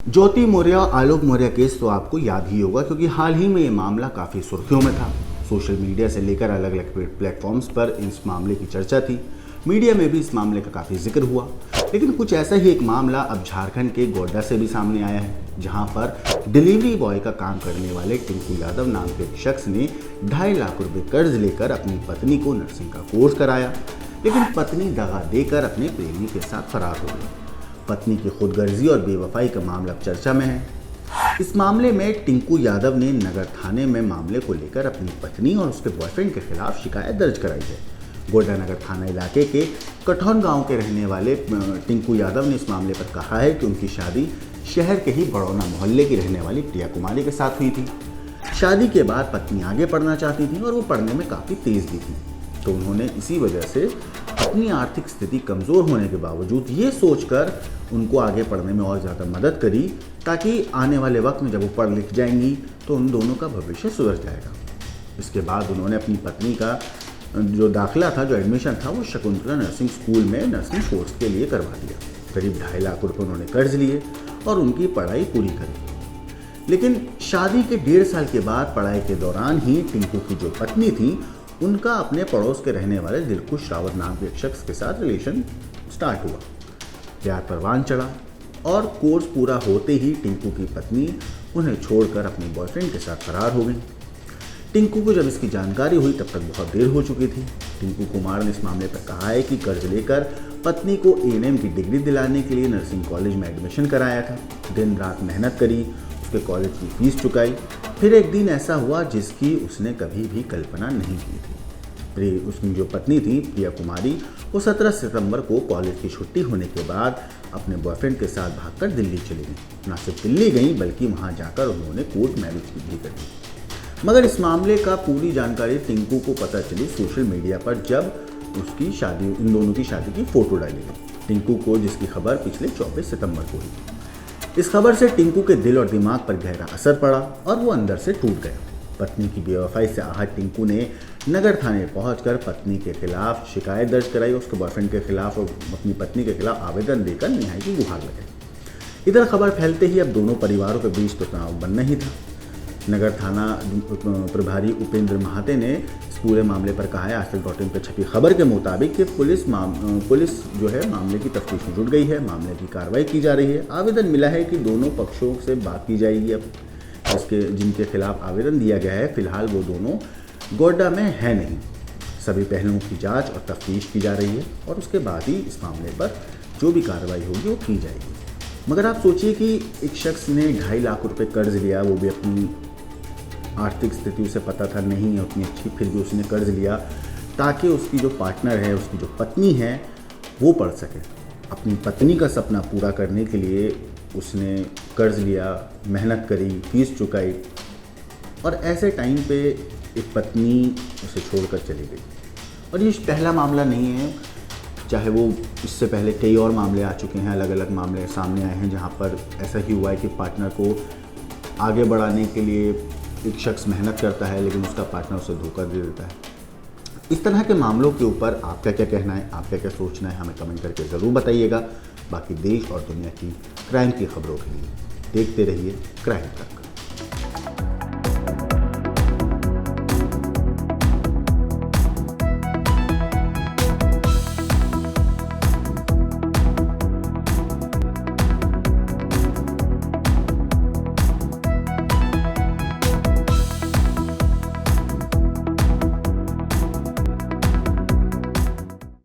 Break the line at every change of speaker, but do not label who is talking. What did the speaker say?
ज्योति मौर्य और आलोक मौर्य केस तो आपको याद ही होगा, क्योंकि हाल ही में ये मामला काफ़ी सुर्खियों में था। सोशल मीडिया से लेकर अलग अलग प्लेटफॉर्म्स पर इस मामले की चर्चा थी। मीडिया में भी इस मामले का काफ़ी जिक्र हुआ। लेकिन कुछ ऐसा ही एक मामला अब झारखंड के गोड्डा से भी सामने आया है, जहां पर डिलीवरी बॉय का काम करने वाले टिंकू यादव नाम के एक शख्स ने 2.5 लाख रुपए कर्ज लेकर अपनी पत्नी को नर्सिंग का कोर्स कराया। लेकिन पत्नी दगा देकर अपने प्रेमी के साथ फरार हो गई। पत्नी की खुदगर्जी और बेवफाई का मामला अब चर्चा में है। इस मामले में टिंकू यादव ने नगर थाने में मामले को लेकर अपनी पत्नी और उसके बॉयफ्रेंड के खिलाफ शिकायत दर्ज कराई है। गोड्डा नगर थाना इलाके के कठौन गांव के रहने वाले टिंकू यादव ने इस मामले पर कहा है कि उनकी शादी शहर के ही बड़ौना मोहल्ले की रहने वाली प्रिया कुमारी के साथ हुई थी। शादी के बाद पत्नी आगे पढ़ना चाहती थी और वो पढ़ने में काफ़ी तेज भी थी, तो उन्होंने इसी वजह से अपनी आर्थिक स्थिति कमज़ोर होने के बावजूद ये सोचकर उनको आगे पढ़ने में और ज़्यादा मदद करी, ताकि आने वाले वक्त में जब वो पढ़ लिख जाएंगी तो उन दोनों का भविष्य सुधर जाएगा। इसके बाद उन्होंने अपनी पत्नी का जो दाखिला था, जो एडमिशन था, वो शकुंतला नर्सिंग स्कूल में नर्सिंग कोर्स के लिए करवा दिया। करीब 2.5 लाख रुपये उन्होंने कर्ज लिए और उनकी पढ़ाई पूरी करी। लेकिन शादी के 1.5 साल के बाद पढ़ाई के दौरान ही टिंकू की जो पत्नी थी, उनका अपने पड़ोस के रहने वाले दिलखुश रावत नाम के एक शख्स के साथ रिलेशन स्टार्ट हुआ। प्यार परवान चढ़ा और कोर्स पूरा होते ही टिंकू की पत्नी उन्हें छोड़कर अपने बॉयफ्रेंड के साथ फरार हो गई। टिंकू को जब इसकी जानकारी हुई तब तक बहुत देर हो चुकी थी। टिंकू कुमार ने इस मामले पर कहा है कि कर्ज लेकर पत्नी को एएनएम की डिग्री दिलाने के लिए नर्सिंग कॉलेज में एडमिशन कराया था। दिन रात मेहनत करी, उसके कॉलेज की फीस चुकाई। फिर एक दिन ऐसा हुआ जिसकी उसने कभी भी कल्पना नहीं की थी। उसकी जो पत्नी थी प्रिया कुमारी, वो 17 सितंबर को कॉलेज की छुट्टी होने के बाद अपने बॉयफ्रेंड के साथ भागकर दिल्ली चली गई। ना सिर्फ दिल्ली गई बल्कि वहाँ जाकर उन्होंने कोर्ट मैरिज भी करी। मगर इस मामले का पूरी जानकारी टिंकू को पता चली सोशल मीडिया पर, जब उसकी शादी, इन दोनों की शादी की फोटो डाली गई। टिंकू को जिसकी खबर पिछले 24 सितंबर को हुई। इस खबर से टिंकू के दिल और दिमाग पर गहरा असर पड़ा और वो अंदर से टूट गया। पत्नी की बेवफाई से आहत टिंकू ने नगर थाने पहुंचकर पत्नी के खिलाफ शिकायत दर्ज कराई, उसके बॉयफ्रेंड के खिलाफ और अपनी पत्नी के खिलाफ आवेदन देकर न्याय की गुहार लगाई। इधर खबर फैलते ही अब दोनों परिवारों के बीच तो तनाव बनना ही था। नगर थाना प्रभारी उपेंद्र महाते ने इस पूरे मामले पर कहा है, आजतक.in पर छपी खबर के मुताबिक कि पुलिस जो है मामले की तफ्तीश में जुट गई है, मामले की कार्रवाई की जा रही है। आवेदन मिला है कि दोनों पक्षों से बात की जाएगी। अब जिनके खिलाफ आवेदन दिया गया है, फिलहाल वो दोनों गोड्डा में है नहीं। सभी पहलुओं की जांच और तफ्तीश की जा रही है और उसके बाद ही इस मामले पर जो भी कार्रवाई होगी वो की जाएगी। मगर आप सोचिए कि एक शख्स ने 2.5 लाख रुपए कर्ज लिया, वो भी अपनी आर्थिक स्थिति उसे पता था नहीं है उतनी अच्छी, फिर भी उसने कर्ज लिया ताकि उसकी जो पार्टनर है, उसकी जो पत्नी है, वो पढ़ सके। अपनी पत्नी का सपना पूरा करने के लिए उसने कर्ज लिया, मेहनत करी, फीस चुकाई और ऐसे टाइम पे एक पत्नी उसे छोड़कर चली गई। और ये पहला मामला नहीं है, चाहे वो इससे पहले कई और मामले आ चुके हैं, अलग अलग मामले सामने आए हैं जहाँ पर ऐसा ही हुआ है कि पार्टनर को आगे बढ़ाने के लिए एक शख्स मेहनत करता है लेकिन उसका पार्टनर उसे धोखा दे देता है। इस तरह के मामलों के ऊपर आपका क्या कहना है, आपका क्या सोचना है, हमें कमेंट करके ज़रूर बताइएगा। बाकी देश और दुनिया की क्राइम की खबरों के लिए देखते रहिए क्राइम तक।